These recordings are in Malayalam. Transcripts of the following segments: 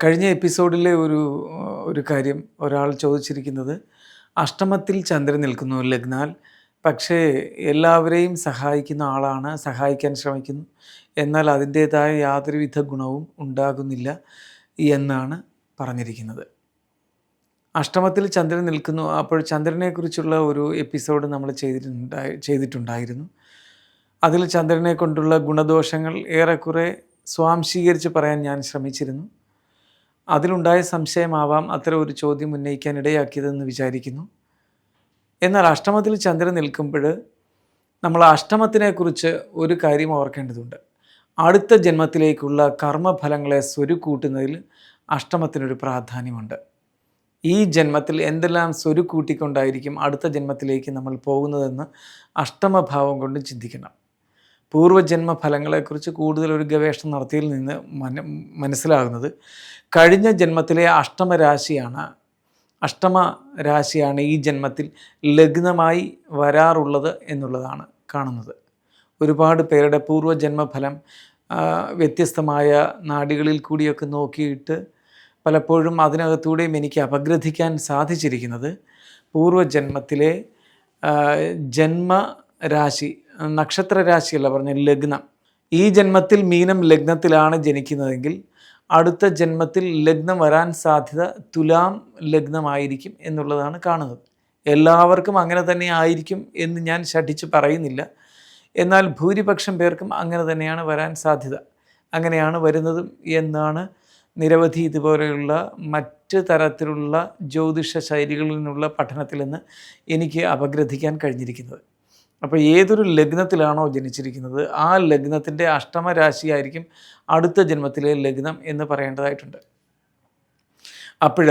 കഴിഞ്ഞ എപ്പിസോഡിലെ ഒരു കാര്യം ഒരാൾ ചോദിച്ചിരിക്കുന്നത്, അഷ്ടമത്തിൽ ചന്ദ്രൻ നിൽക്കുന്നു ലഗ്നാൽ, പക്ഷേ എല്ലാവരെയും സഹായിക്കുന്ന ആളാണ്, സഹായിക്കാൻ ശ്രമിക്കുന്നു, എന്നാൽ അതിൻ്റേതായ യാതൊരുവിധ ഗുണവും ഉണ്ടാകുന്നില്ല എന്നാണ് പറഞ്ഞിരിക്കുന്നത്. അഷ്ടമത്തിൽ ചന്ദ്രൻ നിൽക്കുന്നു. അപ്പോൾ ചന്ദ്രനെക്കുറിച്ചുള്ള ഒരു എപ്പിസോഡ് നമ്മൾ ചെയ്തിട്ടുണ്ടായിരുന്നു. അതിൽ ചന്ദ്രനെ കൊണ്ടുള്ള ഗുണദോഷങ്ങൾ ഏറെക്കുറെ സ്വാംശീകരിച്ച് പറയാൻ ഞാൻ ശ്രമിച്ചിരുന്നു. അതിലുണ്ടായ സംശയമാവാം അത്തരം ഒരു ചോദ്യം ഉന്നയിക്കാൻ ഇടയാക്കിയതെന്ന് വിചാരിക്കുന്നു. എന്നാൽ അഷ്ടമത്തിൽ ചന്ദ്രൻ നിൽക്കുമ്പോൾ നമ്മൾ അഷ്ടമത്തിനെക്കുറിച്ച് ഒരു കാര്യം ഓർക്കേണ്ടതുണ്ട്. അടുത്ത ജന്മത്തിലേക്കുള്ള കർമ്മഫലങ്ങളെ സ്വരുക്കൂട്ടുന്നതിൽ അഷ്ടമത്തിനൊരു പ്രാധാന്യമുണ്ട്. ഈ ജന്മത്തിൽ എന്തെല്ലാം സ്വരുക്കൂട്ടിക്കൊണ്ടായിരിക്കും അടുത്ത ജന്മത്തിലേക്ക് നമ്മൾ പോകുന്നതെന്ന് അഷ്ടമഭാവം കൊണ്ട് ചിന്തിക്കണം. പൂർവ്വജന്മ ഫലങ്ങളെക്കുറിച്ച് കൂടുതൽ ഒരു ഗവേഷണം നടത്തിയതിൽ നിന്ന് മനസ്സിലാകുന്നത്, കഴിഞ്ഞ ജന്മത്തിലെ അഷ്ടമരാശിയാണ് ഈ ജന്മത്തിൽ ലഗ്നമായി വരാറുള്ളത് എന്നുള്ളതാണ് കാണുന്നത്. ഒരുപാട് പേരുടെ പൂർവ്വജന്മഫലം വ്യത്യസ്തമായ നാഡികളിൽ കൂടിയൊക്കെ നോക്കിയിട്ട് പലപ്പോഴും അതിനകത്തൂടെയും എനിക്ക് അപഗ്രഥിക്കാൻ സാധിച്ചിരിക്കുന്നത്, പൂർവ്വജന്മത്തിലെ ജന്മരാശി, നക്ഷത്രരാശിയല്ല പറഞ്ഞ ലഗ്നം, ഈ ജന്മത്തിൽ മീനം ലഗ്നത്തിലാണ് ജനിക്കുന്നതെങ്കിൽ അടുത്ത ജന്മത്തിൽ ലഗ്നം വരാൻ സാധ്യത തുലാം ലഗ്നമായിരിക്കും എന്നുള്ളതാണ് കാണുന്നത്. എല്ലാവർക്കും അങ്ങനെ തന്നെ ആയിരിക്കും എന്ന് ഞാൻ ശഠിച്ച് പറയുന്നില്ല. എന്നാൽ ഭൂരിപക്ഷം പേർക്കും അങ്ങനെ തന്നെയാണ് വരാൻ സാധ്യത, അങ്ങനെയാണ് വരുന്നതും എന്നാണ് നിരവധി ഇതുപോലെയുള്ള മറ്റ് തരത്തിലുള്ള ജ്യോതിഷ ശൈലികളിൽ നിന്നുള്ള പഠനത്തിൽ നിന്ന് എനിക്ക് അപഗ്രഥിക്കാൻ കഴിഞ്ഞിരിക്കുന്നത്. അപ്പോൾ ഏതൊരു ലഗ്നത്തിലാണോ ജനിച്ചിരിക്കുന്നത് ആ ലഗ്നത്തിൻ്റെ അഷ്ടമരാശിയായിരിക്കും അടുത്ത ജന്മത്തിലെ ലഗ്നം എന്ന് പറയേണ്ടതായിട്ടുണ്ട്. അപ്പോൾ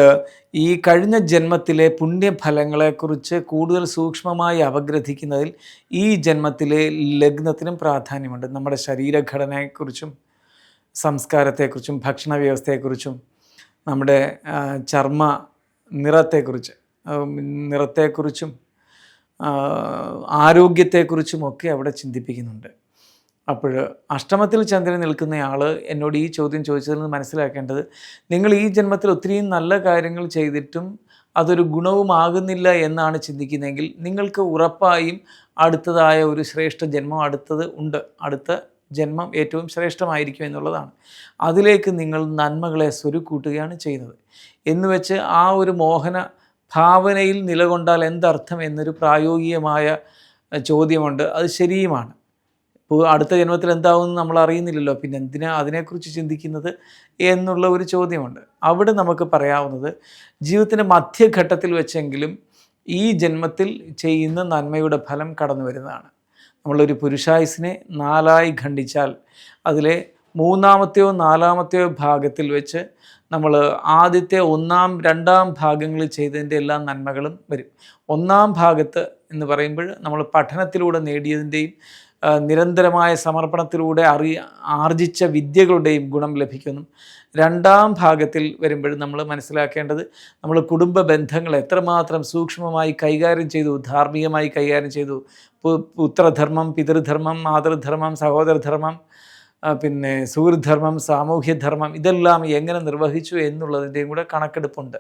ഈ കഴിഞ്ഞ ജന്മത്തിലെ പുണ്യഫലങ്ങളെക്കുറിച്ച് കൂടുതൽ സൂക്ഷ്മമായി അപഗ്രഥിക്കുന്നതിൽ ഈ ജന്മത്തിലെ ലഗ്നത്തിനും പ്രാധാന്യമുണ്ട്. നമ്മുടെ ശരീരഘടനയെക്കുറിച്ചും സംസ്കാരത്തെക്കുറിച്ചും ഭക്ഷണ വ്യവസ്ഥയെക്കുറിച്ചും നമ്മുടെ ചർമ്മ നിറത്തെക്കുറിച്ചും ആരോഗ്യത്തെക്കുറിച്ചുമൊക്കെ അവിടെ ചിന്തിപ്പിക്കുന്നുണ്ട്. അപ്പോൾ അഷ്ടമത്തിൽ ചന്ദ്രൻ നിൽക്കുന്നയാൾ എന്നോട് ഈ ചോദ്യം ചോദിച്ചതിൽ നിന്ന് മനസ്സിലാക്കേണ്ടത്, നിങ്ങൾ ഈ ജന്മത്തിൽ ഒത്തിരിയും നല്ല കാര്യങ്ങൾ ചെയ്തിട്ടും അതൊരു ഗുണവുമാകുന്നില്ല എന്നാണ് ചിന്തിക്കുന്നതെങ്കിൽ നിങ്ങൾക്ക് ഉറപ്പായും അടുത്തതായ ഒരു ശ്രേഷ്ഠ ജന്മം അടുത്ത ജന്മം ഏറ്റവും ശ്രേഷ്ഠമായിരിക്കും എന്നുള്ളതാണ്. അതിലേക്ക് നിങ്ങൾ നന്മകളെ സ്വരുക്കൂട്ടുകയാണ് ചെയ്യുന്നത് എന്ന് വെച്ച് ആ ഒരു മോഹന ഭാവനയിൽ നിലകൊണ്ടാൽ എന്തർത്ഥം എന്നൊരു പ്രായോഗികമായ ചോദ്യമുണ്ട്. അത് ശരിയുമാണ്. ഇപ്പോൾ അടുത്ത ജന്മത്തിൽ എന്താവുമെന്ന് നമ്മൾ അറിയുന്നില്ലല്ലോ, പിന്നെ എന്തിനാ അതിനെക്കുറിച്ച് ചിന്തിക്കുന്നത് എന്നുള്ള ഒരു ചോദ്യമുണ്ട്. അവിടെ നമുക്ക് പറയാവുന്നത്, ജീവിതത്തിൻ്റെ മധ്യഘട്ടത്തിൽ വെച്ചെങ്കിലും ഈ ജന്മത്തിൽ ചെയ്യുന്ന നന്മയുടെ ഫലം കടന്നു വരുന്നതാണ്. നമ്മളൊരു പുരുഷായുസിനെ 4 ഖണ്ഡിച്ചാൽ അതിലെ 3-ാമത്തെയോ 4-ാമത്തെയോ ഭാഗത്തിൽ വെച്ച് നമ്മൾ ആദ്യത്തെ 1-ാം 2-ാം ഭാഗങ്ങളിൽ ചെയ്തതിൻ്റെ എല്ലാ നന്മകളും വരും. 1-ാം ഭാഗത്ത് എന്ന് പറയുമ്പോൾ നമ്മൾ പഠനത്തിലൂടെ നേടിയതിൻ്റെയും നിരന്തരമായ സമർപ്പണത്തിലൂടെ ആർജിച്ച വിദ്യകളുടെയും ഗുണം ലഭിക്കുന്നു. 2-ാം ഭാഗത്തിൽ വരുമ്പോൾ നമ്മൾ മനസ്സിലാക്കേണ്ടത്, നമ്മൾ കുടുംബ ബന്ധങ്ങൾ എത്രമാത്രം സൂക്ഷ്മമായി കൈകാര്യം ചെയ്തു, ധാർമ്മികമായി കൈകാര്യം ചെയ്തു, പുത്രധർമ്മം, പിതൃധർമ്മം, മാതൃധർമ്മം, സഹോദരധർമ്മം, പിന്നെ സുഹൃദ്ധർമ്മം, സാമൂഹ്യധർമ്മം, ഇതെല്ലാം എങ്ങനെ നിർവഹിച്ചു എന്നുള്ളതിൻ്റെയും കൂടെ കണക്കെടുപ്പുണ്ട്.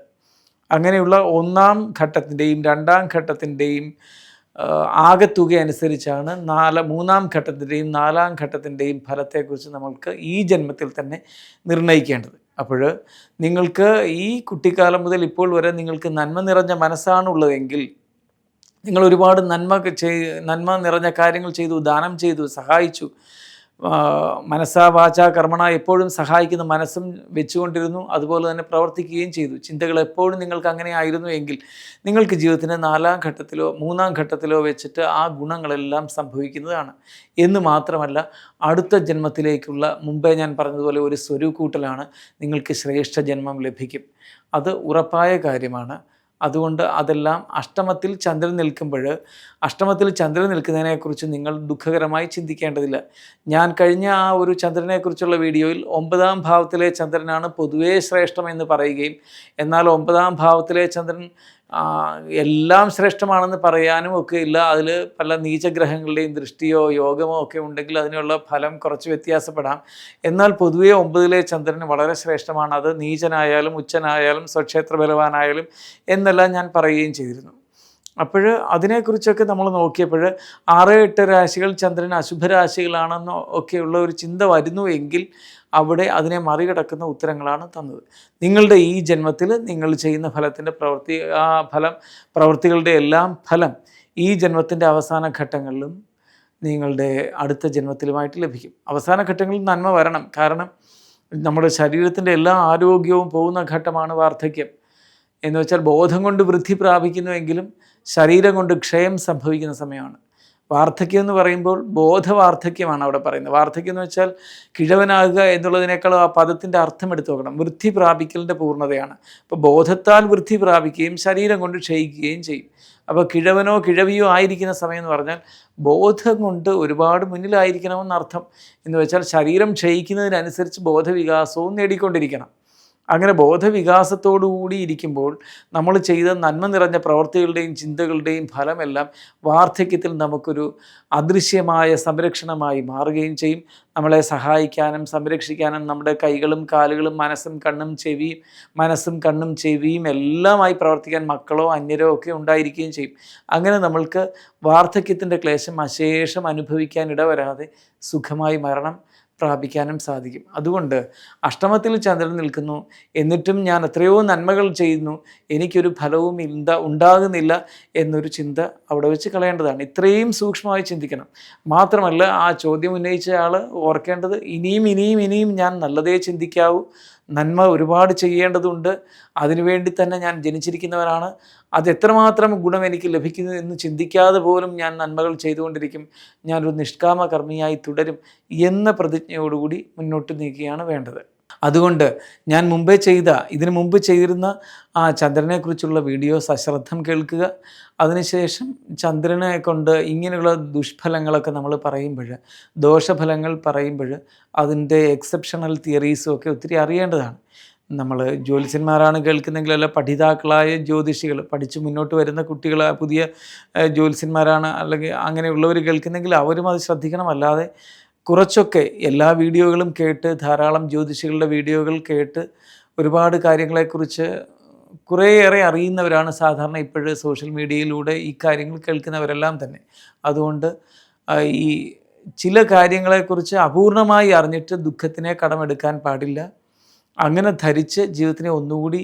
അങ്ങനെയുള്ള 1-ാം ഘട്ടത്തിൻ്റെയും 2-ാം ഘട്ടത്തിൻ്റെയും ആകെത്തുക അനുസരിച്ചാണ് 3-ാം ഘട്ടത്തിൻ്റെയും 4-ാം ഘട്ടത്തിൻ്റെയും ഫലത്തെക്കുറിച്ച് നമ്മൾക്ക് ഈ ജന്മത്തിൽ തന്നെ നിർണ്ണയിക്കേണ്ടത്. അപ്പോൾ നിങ്ങൾക്ക് ഈ കുട്ടിക്കാലം മുതൽ ഇപ്പോൾ വരെ നിങ്ങൾക്ക് നന്മ നിറഞ്ഞ മനസ്സാണുള്ളതെങ്കിൽ, നിങ്ങൾ ഒരുപാട് നന്മ നിറഞ്ഞ കാര്യങ്ങൾ ചെയ്തു, ദാനം ചെയ്തു, സഹായിച്ചു, മനസ്സാ വാചാ കർമ്മണ എപ്പോഴും സഹായിക്കുന്ന മനസ്സും വെച്ചുകൊണ്ടിരുന്നു, അതുപോലെ തന്നെ പ്രവർത്തിക്കുകയും ചെയ്തു. ചിന്തകൾ എപ്പോഴും നിങ്ങൾക്ക് അങ്ങനെ ആയിരുന്നു എങ്കിൽ നിങ്ങൾക്ക് ജീവിതത്തിൻ്റെ 4-ാം ഘട്ടത്തിലോ 3-ാം ഘട്ടത്തിലോ വെച്ചിട്ട് ആ ഗുണങ്ങളെല്ലാം സംഭവിക്കുന്നതാണ്. എന്ന് മാത്രമല്ല, അടുത്ത ജന്മത്തിലേക്കുള്ള, മുമ്പേ ഞാൻ പറഞ്ഞതുപോലെ, ഒരു സ്വരുക്കൂട്ടലാണ്. നിങ്ങൾക്ക് ശ്രേഷ്ഠ ജന്മം ലഭിക്കും. അത് ഉറപ്പായ കാര്യമാണ്. അതുകൊണ്ട് അതെല്ലാം അഷ്ടമത്തിൽ ചന്ദ്രൻ നിൽക്കുന്നതിനെക്കുറിച്ച് നിങ്ങൾ ദുഃഖകരമായി ചിന്തിക്കേണ്ടതില്ല. ഞാൻ കഴിഞ്ഞ ആ ഒരു ചന്ദ്രനെക്കുറിച്ചുള്ള വീഡിയോയിൽ 9-ാം ഭാവത്തിലെ ചന്ദ്രനാണ് പൊതുവേ ശ്രേഷ്ഠമെന്ന് പറയുകയും, എന്നാൽ 9-ാം ഭാവത്തിലെ ചന്ദ്രൻ എല്ലാം ശ്രേഷ്ഠമാണെന്ന് പറയാനും ഒക്കെ ഇല്ല. അതിൽ പല നീചഗ്രഹങ്ങളുടെയും ദൃഷ്ടിയോ യോഗമോ ഒക്കെ ഉണ്ടെങ്കിൽ അതിനുള്ള ഫലം കുറച്ച് വ്യത്യാസപ്പെടാം. എന്നാൽ പൊതുവേ 9-ലെ ചന്ദ്രൻ വളരെ ശ്രേഷ്ഠമാണ്. അത് നീചനായാലും ഉച്ചനായാലും സ്വക്ഷേത്ര ബലവാനായാലും എന്നെല്ലാം ഞാൻ പറയുകയും ചെയ്തിരുന്നു. അപ്പോൾ അതിനെക്കുറിച്ചൊക്കെ നമ്മൾ നോക്കിയപ്പോൾ 6-8 രാശികൾ ചന്ദ്രൻ അശുഭരാശികളാണെന്നോ ഒക്കെയുള്ള ഒരു ചിന്ത വരുന്നുവെങ്കിൽ അവിടെ അതിനെ മറികടക്കുന്ന ഉത്തരങ്ങളാണ് തന്നത്. നിങ്ങളുടെ ഈ ജന്മത്തിൽ നിങ്ങൾ ചെയ്യുന്ന ഫലത്തിൻ്റെ പ്രവൃത്തികളുടെ എല്ലാം ഫലം ഈ ജന്മത്തിൻ്റെ അവസാന ഘട്ടങ്ങളിലും നിങ്ങളുടെ അടുത്ത ജന്മത്തിലുമായിട്ട് ലഭിക്കും. അവസാന ഘട്ടങ്ങളിൽ നന്മ വരണം. കാരണം നമ്മുടെ ശരീരത്തിൻ്റെ എല്ലാ ആരോഗ്യവും പോകുന്ന ഘട്ടമാണ് വാർദ്ധക്യം. എന്ന് വെച്ചാൽ ബോധം കൊണ്ട് വൃദ്ധി പ്രാപിക്കുന്നുവെങ്കിലും ശരീരം കൊണ്ട് ക്ഷയം സംഭവിക്കുന്ന സമയമാണ്. വാർദ്ധക്യം എന്ന് പറയുമ്പോൾ ബോധവാർദ്ധക്യമാണ് അവിടെ പറയുന്നത്. വാർദ്ധക്യം എന്ന് വെച്ചാൽ കിഴവനാകുക എന്നുള്ളതിനേക്കാളും ആ പദത്തിൻ്റെ അർത്ഥം എടുത്തു നോക്കണം. വൃദ്ധി പ്രാപിക്കലിൻ്റെ പൂർണ്ണതയാണ്. അപ്പോൾ ബോധത്താൽ വൃദ്ധി പ്രാപിക്കുകയും ശരീരം കൊണ്ട് ക്ഷയിക്കുകയും ചെയ്യും. അപ്പോൾ കിഴവനോ കിഴവിയോ ആയിരിക്കുന്ന സമയം എന്ന് പറഞ്ഞാൽ ബോധം കൊണ്ട് ഒരുപാട് മുന്നിലായിരിക്കണമെന്നർത്ഥം. എന്ന് വെച്ചാൽ ശരീരം ക്ഷയിക്കുന്നതിനനുസരിച്ച് ബോധവികാസവും നേടിക്കൊണ്ടിരിക്കണം. അങ്ങനെ ബോധവികാസത്തോടുകൂടി ഇരിക്കുമ്പോൾ നമ്മൾ ചെയ്ത നന്മ നിറഞ്ഞ പ്രവർത്തികളുടെയും ചിന്തകളുടെയും ഫലമെല്ലാം വാർദ്ധക്യത്തിൽ നമുക്കൊരു അദൃശ്യമായ സംരക്ഷണമായി മാറുകയും ചെയ്യും. നമ്മളെ സഹായിക്കാനും സംരക്ഷിക്കാനും നമ്മുടെ കൈകളും കാലുകളും മനസ്സും കണ്ണും ചെവിയും എല്ലാമായി പ്രവർത്തിക്കാൻ മക്കളോ അന്യരോ ഒക്കെ ഉണ്ടായിരിക്കുകയും ചെയ്യും. അങ്ങനെ നമ്മൾക്ക് വാർദ്ധക്യത്തിൻ്റെ ക്ലേശം അശേഷം അനുഭവിക്കാൻ ഇടവരാതെ സുഖമായി മരണം പ്രാപിക്കാനും സാധിക്കും. അതുകൊണ്ട് അഷ്ടമത്തിൽ ചന്ദ്രൻ നിൽക്കുന്നു, എന്നിട്ടും ഞാൻ എത്രയോ നന്മകൾ ചെയ്യുന്നു, എനിക്കൊരു ഫലവും ഉണ്ടാകുന്നില്ല എന്നൊരു ചിന്ത അവിടെ വെച്ച് കളയേണ്ടതാണ്. ഇത്രയും സൂക്ഷ്മമായി ചിന്തിക്കണം. മാത്രമല്ല ആ ചോദ്യം ഉന്നയിച്ച ആൾ ഓർക്കേണ്ടത് ഇനിയും ഞാൻ നല്ലതേ ചിന്തിക്കാവൂ, നന്മ ഒരുപാട് ചെയ്യേണ്ടതുണ്ട്, അതിനുവേണ്ടി തന്നെ ഞാൻ ജനിച്ചിരിക്കുന്നവനാണ്, അത് എത്രമാത്രം ഗുണം എനിക്ക് ലഭിക്കുന്നു എന്ന് ചിന്തിക്കാതെ പോലും ഞാൻ നന്മകൾ ചെയ്തുകൊണ്ടിരിക്കും, ഞാനൊരു നിഷ്കാമ കർമ്മിയായി തുടരും എന്ന പ്രതിജ്ഞയോടുകൂടി മുന്നോട്ട് നീക്കുകയാണ് വേണ്ടത്. അതുകൊണ്ട് ഞാൻ ഇതിനു മുമ്പ് ചെയ്തിരുന്ന ആ ചന്ദ്രനെക്കുറിച്ചുള്ള വീഡിയോസ് അശ്രദ്ധം കേൾക്കുക. അതിനുശേഷം ചന്ദ്രനെ കൊണ്ട് ഇങ്ങനെയുള്ള ദുഷ്ഫലങ്ങളൊക്കെ നമ്മൾ പറയുമ്പോൾ, ദോഷഫലങ്ങൾ പറയുമ്പോൾ അതിൻ്റെ എക്സെപ്ഷണൽ തിയറീസും ഒക്കെ ഒത്തിരി അറിയേണ്ടതാണ്. നമ്മൾ ജ്യോത്സ്യന്മാരാണ് കേൾക്കുന്നെങ്കിൽ, അല്ല പഠിതാക്കളായ ജ്യോതിഷികൾ, പഠിച്ച് മുന്നോട്ട് വരുന്ന കുട്ടികൾ, പുതിയ ജ്യോത്സ്യന്മാരാണ് അല്ലെങ്കിൽ അങ്ങനെയുള്ളവർ കേൾക്കുന്നെങ്കിൽ അവരും അത് ശ്രദ്ധിക്കണം. അല്ലാതെ കുറച്ചൊക്കെ എല്ലാ വീഡിയോകളും കേട്ട്, ധാരാളം ജ്യോതിഷികളുടെ വീഡിയോകൾ കേട്ട് ഒരുപാട് കാര്യങ്ങളെക്കുറിച്ച് കുറേയേറെ അറിയുന്നവരാണ് സാധാരണ ഇപ്പോഴ് സോഷ്യൽ മീഡിയയിലൂടെ ഈ കാര്യങ്ങൾ കേൾക്കുന്നവരെല്ലാം തന്നെ. അതുകൊണ്ട് ഈ ചില കാര്യങ്ങളെക്കുറിച്ച് അപൂർണമായി അറിഞ്ഞിട്ട് ദുഃഖത്തിനെ കടമെടുക്കാൻ പാടില്ല. അങ്ങനെ ധരിച്ച് ജീവിതത്തിനെ ഒന്നുകൂടി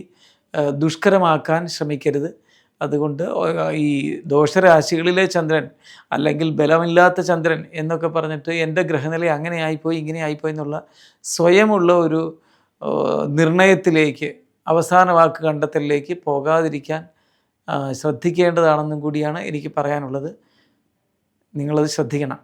ദുഷ്കരമാക്കാൻ ശ്രമിക്കരുത്. അതുകൊണ്ട് ഈ ദോഷരാശികളിലെ ചന്ദ്രൻ അല്ലെങ്കിൽ ബലമില്ലാത്ത ചന്ദ്രൻ എന്നൊക്കെ പറഞ്ഞിട്ട് എൻ്റെ ഗ്രഹനില അങ്ങനെ ആയിപ്പോയി ഇങ്ങനെ ആയിപ്പോയി എന്നുള്ള സ്വയമുള്ള ഒരു നിർണയത്തിലേക്ക്, അവസാന വാക്ക് കണ്ടെത്തലിലേക്ക് പോകാതിരിക്കാൻ ശ്രദ്ധിക്കേണ്ടതാണെന്നും കൂടിയാണ് എനിക്ക് പറയാനുള്ളത്. നിങ്ങളത് ശ്രദ്ധിക്കണം.